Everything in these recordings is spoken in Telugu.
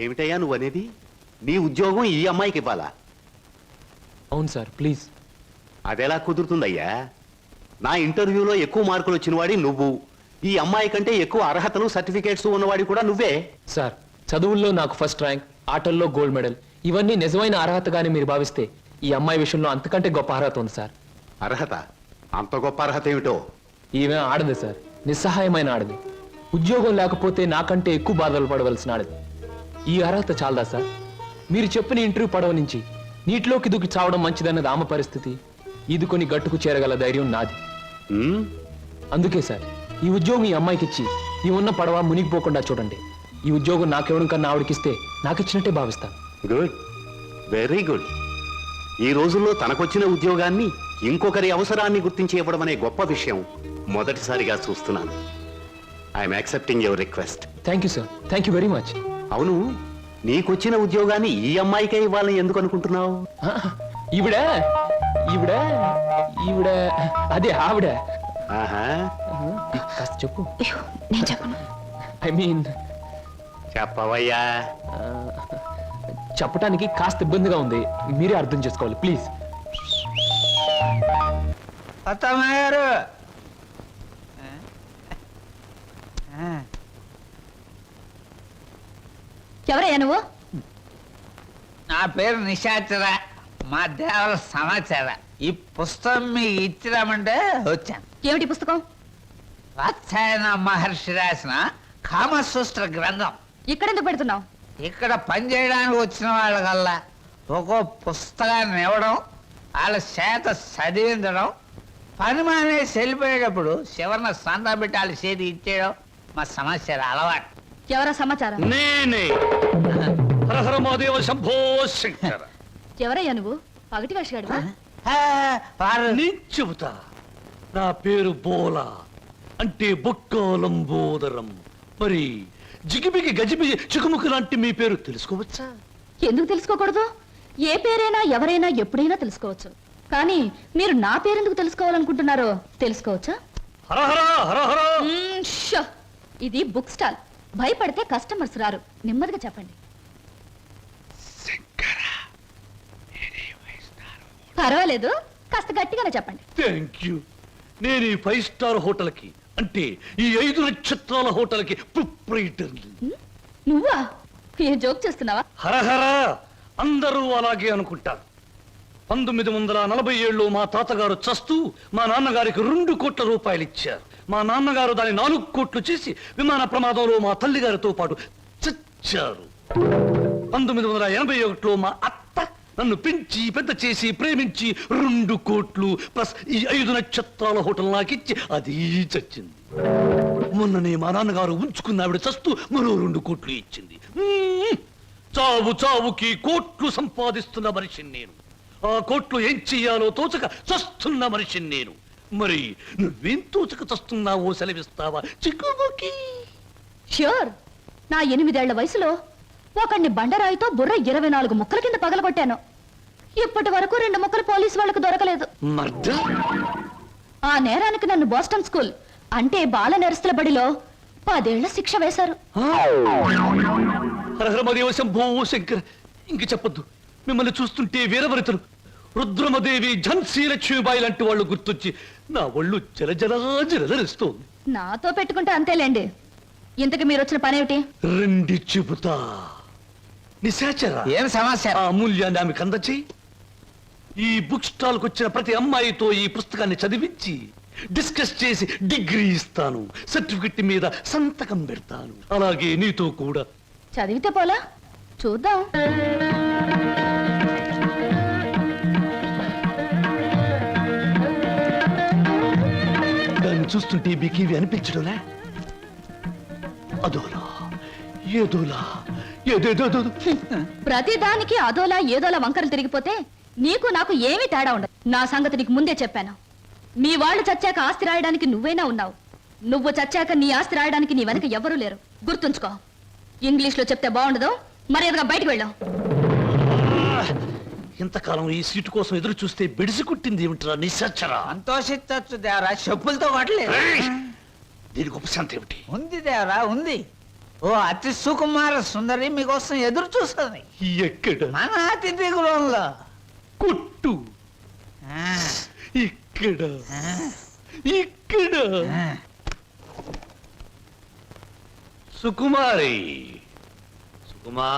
ఏమిటయ్యా నువ్వు అనేది? నీ ఉద్యోగం ఈ అమ్మాయికి ఇవ్వాలా? అవును సార్, ప్లీజ్. అదెలా కుదురుతుందయ్యా? నా ఇంటర్వ్యూలో ఎక్కువ మార్కులు వచ్చిన వాడి నువ్వు, ఈ అమ్మాయి కంటే ఎక్కువ అర్హతలు సర్టిఫికేట్స్ ఉన్నవాడి కూడా నువ్వే. సార్, చదువుల్లో నాకు ఫస్ట్ ర్యాంక్, ఆటల్లో గోల్డ్ మెడల్, ఇవన్నీ నిజమైన అర్హతగానే మీరు భావిస్తే ఈ అమ్మాయి విషయంలో అంతకంటే గొప్ప అర్హత ఉంది సార్. అర్హత? అంత గొప్ప అర్హత ఏమిటో? ఈమె ఆడది సార్, నిస్సహాయమైన ఆడది. ఉద్యోగం లేకపోతే నాకంటే ఎక్కువ బాధలు పడవలసిన ఆడది. ఈ అర్హత చాలదా సార్? మీరు చెప్పిన ఇంటర్వ్యూ పడవ నుంచి నీటిలోకి దూకి చావడం మంచిదన్నది ఆమె పరిస్థితి. ఈదుకొని గట్టుకు చేరగల ధైర్యం నాది. అందుకే సార్, ఈ ఉద్యోగం ఈ అమ్మాయికి ఇచ్చి ఈ ఉన్న పడవ మునిగిపోకుండా చూడండి. ఈ ఉద్యోగం నాకెవడం కన్నా ఆవిడకిస్తే నాకిచ్చినట్టే భావిస్తాను. Good, very good. ఈ రోజుల్లో తనకొచ్చిన ఉద్యోగాన్ని ఇంకొకరి అవసరాన్ని గుర్తించి ఇవ్వడం అనే గొప్ప విషయం మొదటిసారిగా చూస్తున్నాను. I'm accepting your request. Thank you sir, thank you very much. అవును, నీకొచ్చిన ఉద్యోగాన్ని ఈ అమ్మాయికే ఇవ్వాలని ఎందుకు అనుకుంటున్నావు? ఈవిడ ఈవిడ ఈవిడ అదే ఆవిడ. ఆహా, కాస్త చెప్పు. నేను చెప్పను. ఐ మీన్ చెప్పవయ్యా. చెప్పటానికి కాస్త ఇబ్బందిగా ఉంది, మీరే అర్థం చేసుకోవాలి ప్లీజ్. అత్తమ్మగారు, ఎవరయ్యా నువ్వు? నా పేరు నిశాచర, మా దేవర సమాచార. ఈ పుస్తకం మీకు ఇచ్చిరామంటే వచ్చాను. ఏమిటి పుస్తకం? వాత్సాయన మహర్షి రాసిన కామసూత్ర గ్రంథం. ఇక్కడెందుకు పెడుతున్నావు? ఇక్కడ పనిచేయడానికి వచ్చిన వాళ్ళకల్లా ఒక్కో పుస్తకాన్ని ఇవ్వడం, వాళ్ళ చేత చదివించడం, పని మానేసి వెళ్ళిపోయేటప్పుడు చివరిన సంతా పెట్టి వాళ్ళ చేతి ఇచ్చేయడం మా సమాచారం అలవాటు. ఎవరా సమాచారం? నేనే హరహర మహాదేవ శంభో శంకర. ఎవరయ్యా నువ్వు? పగటి వేషగాడువా? వారు నేను చెబుతా. నా పేరు బోలా, అంటే బొక్కోలంబోదరం. మరి జిగిబిగి గజిబిగి చికుముకు లాంటి మీ పేరు తెలుసుకోవచ్చా? ఎందుకు తెలుసుకోకూడదు? ఏ పేరైనా ఎవరైనా ఎప్పుడైనా తెలుసుకోవచ్చు. కానీ మీరు నా పేరెందుకు తెలుసుకోవాలనుకుంటున్నారో తెలుసుకోవచ్చా? హరహర హరహర. షో! ఇది బుక్ స్టాల్. భయపడితే కస్టమర్స్ రారు. నెమ్మదిగా చెప్పండి. పర్వాలేదు, కాస్త గట్టిగానే చెప్పండి. Thank you. నేను ఈ 5 స్టార్ హోటల్కి, అంటే ఈ 5 నక్షత్రాల హోటల్కి ప్రొప్రైటర్ని. నువ్వా? ఏ జోక్ చేస్తున్నావా? హరహర. అందరూ అలాగే అనుకుంటారు. 1947లో మా తాతగారు చస్తూ మా నాన్నగారికి 2 కోట్ల రూపాయలు ఇచ్చారు. మా నాన్నగారు దాన్ని 4 కోట్లు చేసి విమాన ప్రమాదంలో మా తల్లిగారితో పాటు చచ్చారు. 1981లో మా అత్త నన్ను పెంచి పెద్ద చేసి ప్రేమించి 2 కోట్లు ప్లస్ ఈ 5 నక్షత్రాల హోటల్ నాకిచ్చి అది చచ్చింది. మొన్ననే మా నాన్నగారు ఉంచుకున్న ఆవిడ చస్తూ మరో 2 కోట్లు ఇచ్చింది. చావు చావుకి కోట్లు సంపాదిస్తున్న మనిషిని నేను. ఆ కోట్లు ఏం చెయ్యాలో తోచక చస్తున్న మనిషిని నేను. మరి నువ్వేం తోచక చస్తున్నావో సెలవిస్తావా చిక్కుబుకి? ష్యూర్. నా 8 ఏళ్ల వయసులో ఒకడిని బండరాయితో బుర్ర 24 ముక్కల కింద పగలగొట్టాను. ఇప్పటి వరకు 2 ముక్కలు పోలీసు వాళ్ళకు దొరకలేదు. ఆ నేరానికి నన్ను బోస్టన్ స్కూల్, అంటే బాల నెరస్తుల బడిలో 10 ఏళ్ల శిక్ష వేశారు. శంభో శంకర్. ఇంక చెప్పొద్దు. మిమ్మల్ని చూస్తుంటే వీరవరితలు రుద్రమదేవి, ఝన్సీ లక్ష్మీబాయి లాంటి వాళ్ళు గుర్తొచ్చి నా ఒళ్ళు జలజలా జలజరిస్తోంది. నాతో పెట్టుకుంటే అంతేలేండి. ఇంతకు మీరు వచ్చిన పనేమిటి? రండి చెబుతా. నిశాచర, ఏం సమస్య? ఆ అమూల్యాన్ని ఆమెకు అందచేయి. ఈ బుక్ స్టాల్ కు వచ్చిన ప్రతి అమ్మాయితో ఈ పుస్తకాన్ని చదివించి డిస్కస్ చేసి డిగ్రీ ఇస్తాను. సర్టిఫికెట్ మీద సంతకం పెడతాను. అలాగే నీతో కూడా. చదివితే పోలా? చూద్దాం. దాన్ని చూస్తుంటే మీకేవి అనిపించడంలే? అదోలా ఏదోలా ఏదేదో. ప్రతి దానికి అదోలా ఏదోలా వంకరలు తిరిగిపోతే నీకు నాకు ఏమీ తేడా ఉండదు. నా సంగతి నీకు ముందే చెప్పాను. మీ వాళ్ళు చచ్చాక ఆస్తి రాయడానికి నువ్వైనా ఉన్నావు. నువ్వు చచ్చాక నీ ఆస్తి రాయడానికి నీ వెనక ఎవరూ లేరు. గుర్తుంచుకో. ఇంగ్లీష్ లో చెప్తే బాగుండదు. మర్యాదగా బయటకు వెళ్ళాం. ఇంతకాలం ఈ సీటు కోసం ఎదురు చూస్తే బెడిసి కుట్టింది ఏమిట్రా నిశాచరా? సంతోషించచ్చు దేవరా, చెప్పులతో కొట్టలేదు. దీనికి ఉపశాంతి ఏమిటి? ఉంది దేవరా, ఉంది. ఓ అతి సుకుమార సుందరి మీకోసం ఎదురు చూస్తుంది ఎక్కడ? మన అతిథి గృహంలో. కొట్టు. ఆ, ఇక్కడ. ఆ, ఇక్కడ. ఆ. సుకుమారి. సుకుమా.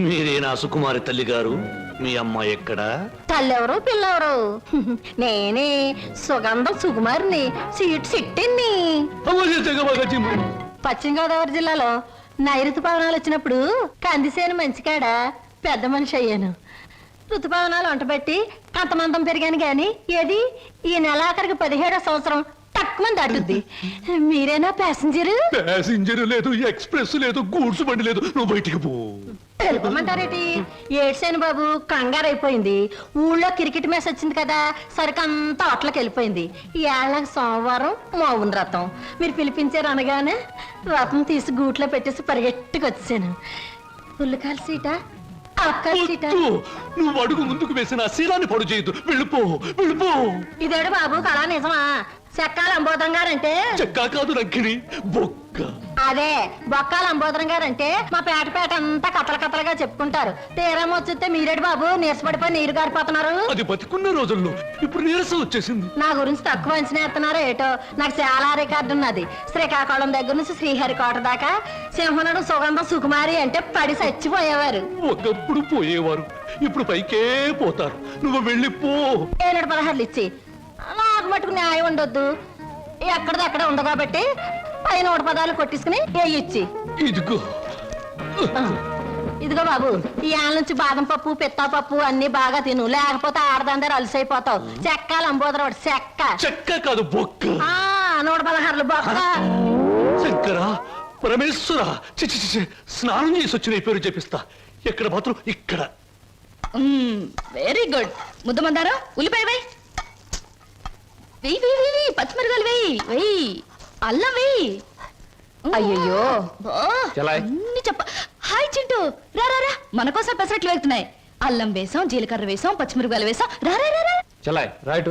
మీరేనా సుకుమారి తల్లి గారు? మీ అమ్మాయి ఎక్కడా? తల్లెవరు పిల్లెవరు నేనే సుగంధం సుకుమారిని సీట్ సిట్టిని పశ్చిమ గోదావరి జిల్లాలో నైరుతు పవనాలు వచ్చినప్పుడు కందిసేను మంచికాడ పెద్ద మనిషి అయ్యాను. ఋతుపవనాలు వంటబెట్టి కంతమంతం పెరిగాను గాని ఏది ఈ నెలాఖరికి 17వ సంవత్సరం తక్కువ దాటుద్ది. మీరేనా ప్యాసింజరు? ప్యాసింజర్ లేదు, ఎక్స్ప్రెస్ లేదు, గూడ్స్ బండి లేదు. నువ్వు బయటికి పో. తెలుపమంటారేటి? ఏడ్సేను బాబు, కంగారు అయిపోయింది. ఊళ్ళో క్రికెట్ మ్యాచ్ వచ్చింది కదా, సరికంతా అట్లకి వెళ్ళిపోయింది. ఈ ఏళ్ళకి సోమవారం మౌన రథం. మీరు పిలిపించారు అనగానే రథం తీసి గూట్లో పెట్టేసి పరిగెట్టుకు వచ్చాను. పుల్లకాల సీట అక్కల సీట. వద్దు. నువ్వు అడుగు ముందుకు వేసిన శీలాన్ని పొడు చేయొద్దు. వెళ్ళిపో, వెళ్ళిపో. ఇదేడు బాబు కళా నిజమా? చెక్కాల అంబోధం గారంటే చెక్కా కాదు రంకిణి, బొక్క. అదే బొక్కాల అంబోధరం గారంటే మా పేట అంతా కథలుగా చెప్పుకుంటారు. తీరం వచ్చితే మీరేడు బాబు నీరసపడిపోయి నీరు గారిపోతున్నారు. అది బతికున్న రోజుల్లో ఇప్పుడు నీరసం వచ్చేసింది. నా గురించి తక్కువ అంచనా ఎత్తున్నారో ఏటో. నాకు చాలా రికార్డు ఉన్నది. శ్రీకాకుళం దగ్గర నుంచి శ్రీహరికోట దాకా సింహనుడు సుగంధం సుకుమారి అంటే పడి చచ్చిపోయేవారు. ఒకప్పుడు పోయేవారు, ఇప్పుడు పైకే పోతారు. నువ్వు వెళ్ళిపో. 716 ఇచ్చి నాకు మటుకు న్యాయం ఉండొద్దు. ఎక్కడిదక్కడ ఉంది కాబట్టి పైన 110 కొట్టించుకుని ఇచ్చి. ఇదిగో. ఇదిగో బాబు, ఈ ఆల నుంచి బాదం పప్పు పిత్తా పప్పు అన్ని బాగా తిను, లేకపోతే ఆడదందరూ అలసైపోతావు. చెక్కాలి అంబోదరవాడు చెక్క. చెక్క కాదు, బొక్క. 116 బొక్క. శంకర, పరమేశ్వర, చిచి చిచి, స్నానం చేసి వచ్చిన ఈ పేరు చెప్పిస్తా. ఎక్కడ మాత్రం ఇక్కడ. Very good. ముద్దమందారా, ఉల్లిపాయ వేయి, వెయ్యి వెయ్యి వెయ్యి, పచ్చిమిరకాయలు వెయ్యి వెయ్యి, అల్లం వెయ్యి. అయ్యయ్యో. చలాయ్. అన్ని చెప్ప. హాయ్ చింటూ, రా రా రా, మన కోసం పెసరట్లు వేగుతున్నాయి. అల్లం వేసాం, జీలకర్ర వేసాం, పచ్చిమిరకాయలు వేసాం. రా రా రా రా. చలాయ్ రైట్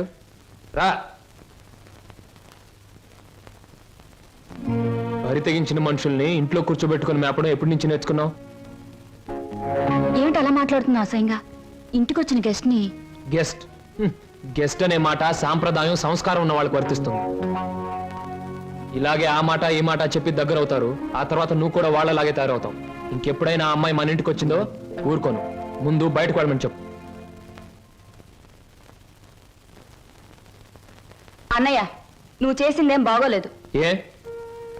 రా. వరి తెగించిన మనుషుల్ని ఇంట్లో కూర్చోబెట్టుకుని మేపడం ఎప్పటి నుంచి నేర్చుకున్నావు? ఏమిటి అలా మాట్లాడుతున్నా అసహ్యంగా? ఇంటికొచ్చిన గెస్ట్ ని. గెస్ట్ గెస్ట్ అనే మాట సాంప్రదాయం సంస్కారం ఉన్న వాళ్ళకి వర్తిస్తుంది. ఇలాగే ఆ మాట ఈ మాట చెప్పి దగ్గర అవుతారు. ఆ తర్వాత నువ్వు కూడా వాళ్ళలాగే తయారవుతావు. ఇంకెప్పుడైనా ఆ అమ్మాయి మన ఇంటికి వచ్చిందో ఊరుకోను. ముందు బయటకు వెళ్ళమని చెప్పు. అన్నయ్య, నువ్వు చేసిందేం బాగోలేదు. ఏ?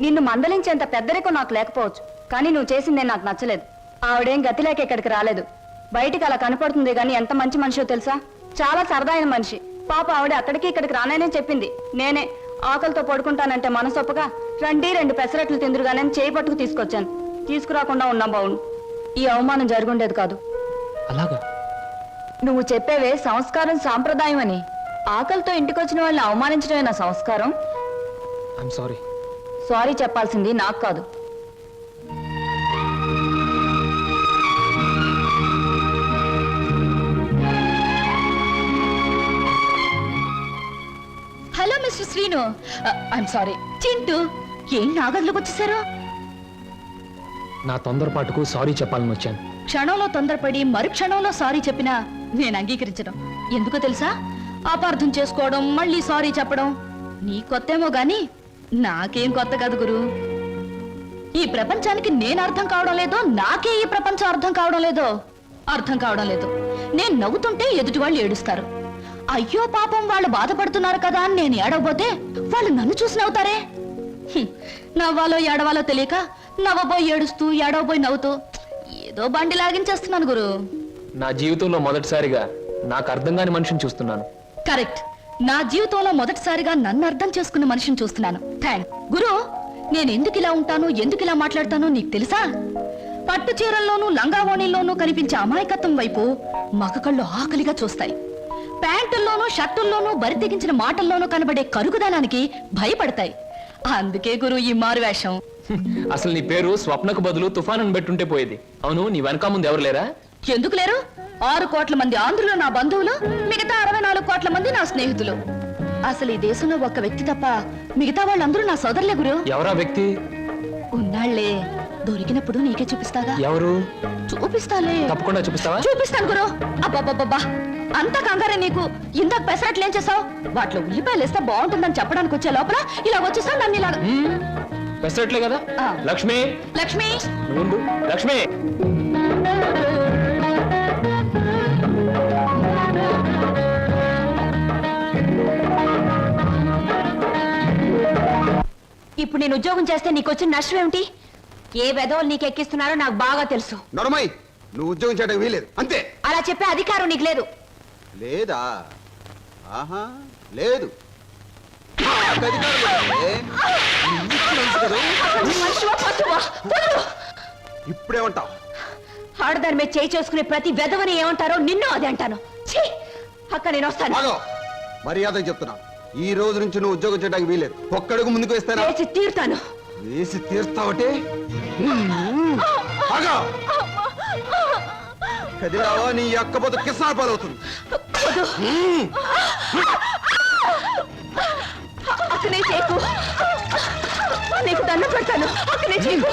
నిన్ను మందలించేంత పెద్దరికం నాకు లేకపోవచ్చు, కానీ నువ్వు చేసిందేం నాకు నచ్చలేదు. ఆవిడేం గతి లేక ఇక్కడికి రాలేదు. బయటికి అలా కనపడుతుంది గాని ఎంత మంచి మనిషో తెలుసా? చాలా సరదాయిన మనిషి. పాప ఆవిడ అక్కడికి ఇక్కడికి రాననే చెప్పింది. నేనే ఆకలితో పడుకుంటానంటే మనసొప్పగా రండి 2 పెసరట్లు తిందురుగానే చేయి పట్టుకు తీసుకొచ్చాను. తీసుకురాకుండా ఉన్నా బావును. ఈ అవమానం జరుగుండేది కాదు. అలాగా? నువ్వు చెప్పేవే సంస్కారం సాంప్రదాయం అని. ఆకలితో ఇంటికొచ్చిన వాళ్ళని అవమానించడమే నా సంస్కారం. I'm sorry. సారీ చెప్పాల్సింది నాకు కాదు. Hello mister Srinu. I'm sorry. Chintu, ఏం నాగదిలోకి వచ్చేసారు? నా తొందరపాటుకు సారీ చెప్పాలని వచ్చాను. క్షణంలో తొందరపడి మరు క్షణంలో సారీ చెప్పినా నేను అంగీకరించడం. ఎందుకో తెలుసా? అపార్థం చేసుకోవడం, మళ్ళీ సారీ చెప్పడం నీ కొత్తేమో గాని నాకేం కొత్త కాదు గురు. ఈ ప్రపంచానికి నేను అర్థం కావడం లేదో, నాకే ఈ ప్రపంచం అర్థం కావడం లేదో. అర్థం కావడం లేదు. నేను నవ్వుతుంటే ఎదుటి వాళ్ళు ఏడుస్తారు. అయ్యో పాపం వాళ్ళు బాధపడుతున్నారు కదా అని నేను ఏడవబోతే వాళ్ళు నన్ను చూసి నవ్వుతారే. నవ్వాలో ఏడవాలో తెలియక నవ్వబోయి ఏడుస్తూ, ఏడవబోయి నవ్వుతూ ఏదో బండి లాగించేస్తున్నాను గురు. నా జీవితంలో మొదటిసారిగా నాకు అర్థం కాని మనిషిని చూస్తున్నాను. కరెక్ట్. నా జీవితంలో మొదటిసారిగా నన్ను అర్థం చేసుకున్న మనిషిని చూస్తున్నాను. థ్యాంక్ గురు. నేను ఎందుకు ఇలా ఉంటాను, ఎందుకు ఇలా మాట్లాడతానో నీకు తెలుసా? పట్టు చీరల్లోనూ లంగావోణీల్లోనూ కనిపించే అమాయకత్వం వైపు మగ కళ్ళు ఆకలిగా చూస్తాయి. ప్యాంటుల్లోనూ షర్టుల్లోనూ బరి తెగించిన మాటల్లోనూ కనబడే కరుగుదనానికి భయపడతాయి. అందుకే గురు ఈ మారువేషం. అసలు నీ పేరు స్వప్నకు బదులు తుఫాను పెట్టుంటే పోయేది. అవును, నీ వెనక ముందు ఎవరు లేరా? ఎందుకు లేరు? 6 కోట్ల మంది ఆంధ్రులు నా బంధువులు, మిగతా 64 కోట్ల మంది నా స్నేహితులు. అసలు ఈ దేశంలో ఒక్క వ్యక్తి తప్ప మిగతా వాళ్ళందరూ నా సోదరులే గురు. ఎవరా వ్యక్తి? ఉన్నాళ్లే, దొరికినప్పుడు నీకే చూపిస్తాగా. ఎవరు? చూపిస్తాలే. తప్పకుండా చూపిస్తావా? చూపిస్తాను గురు. అబ్బబ్బబ్బబ్బా, అంత కంగారే నీకు? ఇందాక పెసరట్లు ఏం చేసావు? వాటిలో ఉల్లిపాయలు వేస్తే బాగుంటుందని చెప్పడానికి వచ్చే లోపల ఇలా వచ్చేసావు నన్ను ఇలా. పెసరట్లే కదా. ఆ. లక్ష్మి, లక్ష్మి, నువ్వు ఉండు. లక్ష్మి, ఇప్పుడు నేను ఉద్యోగం చేస్తే నీకు వచ్చిన నష్టం ఏమిటి? ఏ వెధవలు నీకు ఎక్కిస్తున్నారో నాకు బాగా తెలుసు. నొరమై, నువ్వు ఉద్యోగం చేయడం వీలేదు అంతే. అలా చెప్పే అధికారం నీకు లేదు. లేదా? ఆహా, లేదు. నాకు అధికారం లేదే. నీకు తెలుసు కదా. మనిషివా, పశువా? వదలు. ఇప్పుడేమంటావు? ఆడదాని మీద చేయి చేసుకునే ప్రతి వెధవని ఏమంటారో నిన్ను అదే అంటాను. ఛీ! అక్క నేను వస్తాను. ఆగో, మర్యాదగా చెప్తున్నా, ఈ రోజు నుంచి నువ్వు ఉద్యోగం చేయడానికి వీలేదు. ఒక్కడుగు ముందుకు వేస్తానా? వేసి తీరుతాను. వేసి తీర్స్తావటే. ఆగో, కదిలావా నీ అక్క పోతే కిసాన పాలవుతుంది. అక్కనే చేయకు. నీకు దండం పెడతాను. అక్కనే చేయకు.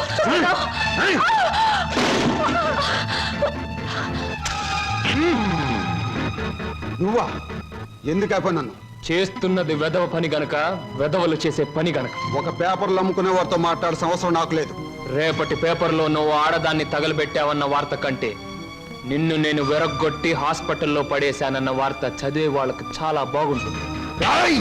నువ్వా? ఎందుకు అయిపోయి నన్ను? చేస్తున్నది వెధవ పని గనక, వెధవలు చేసే పని గనక. ఒక పేపర్లు అమ్ముకునే వారితో మాట్లాడాల్సిన అవసరం నాకు లేదు. రేపటి పేపర్లో నువ్వు ఆడదాన్ని తగలబెట్టావన్న వార్త కంటే నిన్ను నేను వెరగొట్టి హాస్పిటల్లో పడేశానన్న వార్త చదివే వాళ్ళకి చాలా బాగుంటుంది. ఏయ్!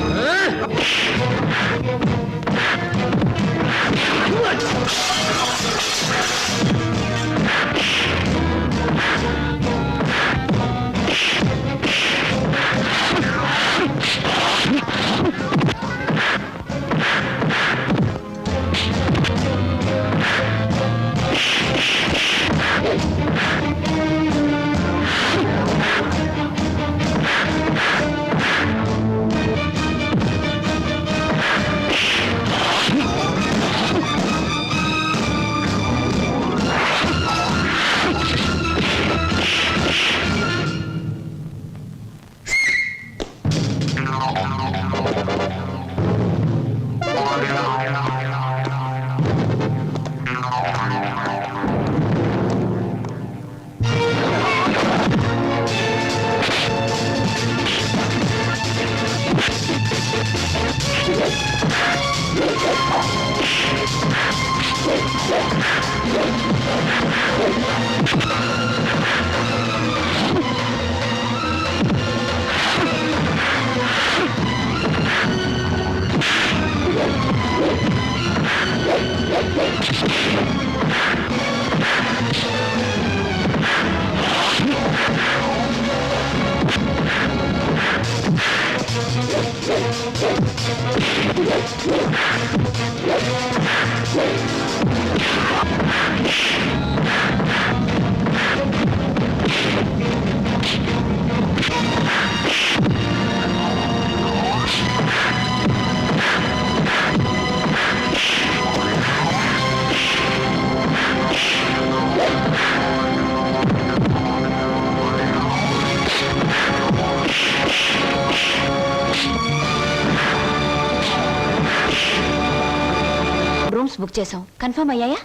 రూమ్స్ బుక్ చేసాం, కన్ఫర్మ్ అయ్యాయా?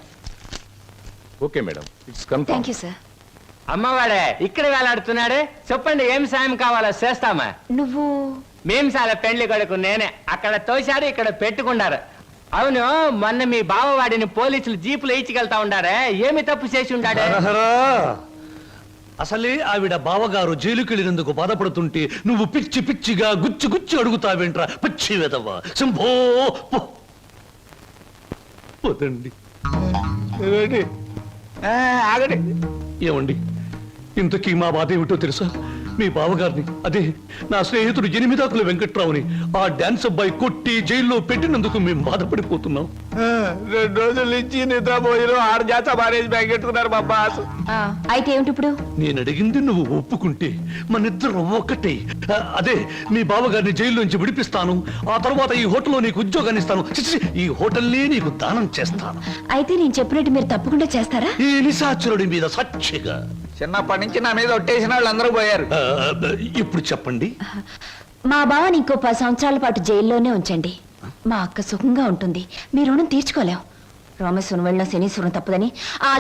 Okay madam, it's confirm. Thank you sir. అమ్మవాడే ఇక్కడ వేలాడుతున్నాడు. చెప్పండి ఏం సాయం కావాలో చేస్తామా. నువ్వు మేం సాల పెండ్లి కొడుకు నేనే. అక్కడ తోశారు, ఇక్కడ పెట్టుకున్నారు. అవును, మొన్న మీ బావవాడిని పోలీసులు జీపులో ఇచ్చికెళ్తా ఉండారే, ఏమి తప్పు చేసి ఉండాడు? హరహరా! అసలే ఆవిడ బావగారు జైలుకి వెళ్ళినందుకు బాధపడుతుంటే నువ్వు పిచ్చి పిచ్చిగా గుచ్చి గుచ్చి అడుగుతావేంట్రా పిచ్చి వెదవ. శంభో! పోతండి. ఆగండి. ఏమండి, ఇంతకీ మా బాధ ఏమిటో తెలుసా? మీ బావగారిని, అదే నా స్నేహితుడు 8 వెంకట్రావుని ఆ డాన్స్ అబ్బాయి కొట్టి జైల్లో పెట్టినందుకు మేము బాధపడిపోతున్నాం. 2 రోజుల నుంచి నిద్రపోయిన 6 జాత మారేజ్ బ్యాగ్ పెట్టుకున్నారు మా బాస్. అయితే ఏమిటి ఇప్పుడు? నేను అడిగింది నువ్వు ఒప్పుకుంటే మనిద్దరం ఒక్కటే. అదే మీ బావగారిని జైల్లోంచి విడిపిస్తాను. ఆ తర్వాత ఈ హోటల్లో నీకు ఉద్యోగాన్ని ఇస్తాను. చిచి, ఈ హోటల్నే నీకు దానం చేస్తాను. అయితే నేను చెప్పినట్టు మీరు తప్పకుండా చేస్తారా? ఈ నిశాచరుడి మీద సాక్షిగా. చిన్నప్పటి నుంచి నా మీద ఒట్టేసిన వాళ్ళు అందరూ పోయారు. ఇప్పుడు చెప్పండి. మా బావని ఇంకో 10 సంవత్సరాల పాటు జైల్లోనే ఉంచండి. మా అక్క సుఖంగా ఉంటుంది. మీ రుణం తీర్చుకోలేం. రామేశ్వరం వెళ్ళిన శనీశ్వరం తప్పదని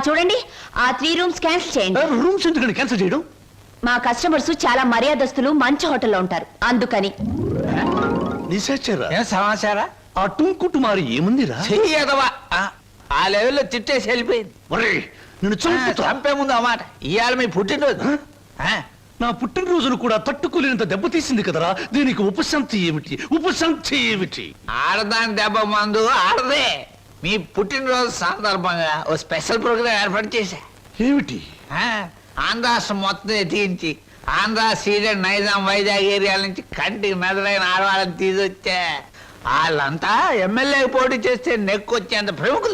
చూడండి, ఆ 3 రూమ్స్ క్యాన్సిల్ చేయండి. రూమ్స్ ఎందుకని క్యాన్సిల్ చేయడం? మా కస్టమర్స్ చాలా మర్యాదస్తులు, మంచి హోటల్లో ఉంటారు, అందుకని. నిశాచరా ఏం సమాచారా? ఆ టుంకుటుమారి ఏముందిరా? చెయ్యదవా ఆ లెవెల్లో చిట్టేసి వెళ్ళిపోయింది. ఒరేయ్, నిన్ను చంపుతా. చంపే ముందు అన్నమాట ఇవాళ మీ పుట్టినరోజు. నా పుట్టినరోజును కూడా తట్టుకోలేనంత దెబ్బతీసింది కదరా. దీనికి ఉపశాంతి ఏమిటి? ఉపశాంతి ఏమిటి? ఆడదాని దెబ్బ మందు ఆడదే. మీ పుట్టినరోజు సందర్భంగా ఓ స్పెషల్ ప్రోగ్రామ్ ఏర్పాటు చేశా. ఏమిటి? ఆంధ్రాష్ట్రం మొత్తం ఎత్తించి ఆంధ్ర సీడెడ్ నైజాం వైజాగ్ ఏరియాల నుంచి కంటికి మెదలైన ఆడవాళ్ళని తీసుకొచ్చా. వాళ్ళంతా ఎమ్మెల్యే పోటీ చేస్తే నెక్కొచ్చేంత ప్రముఖులు.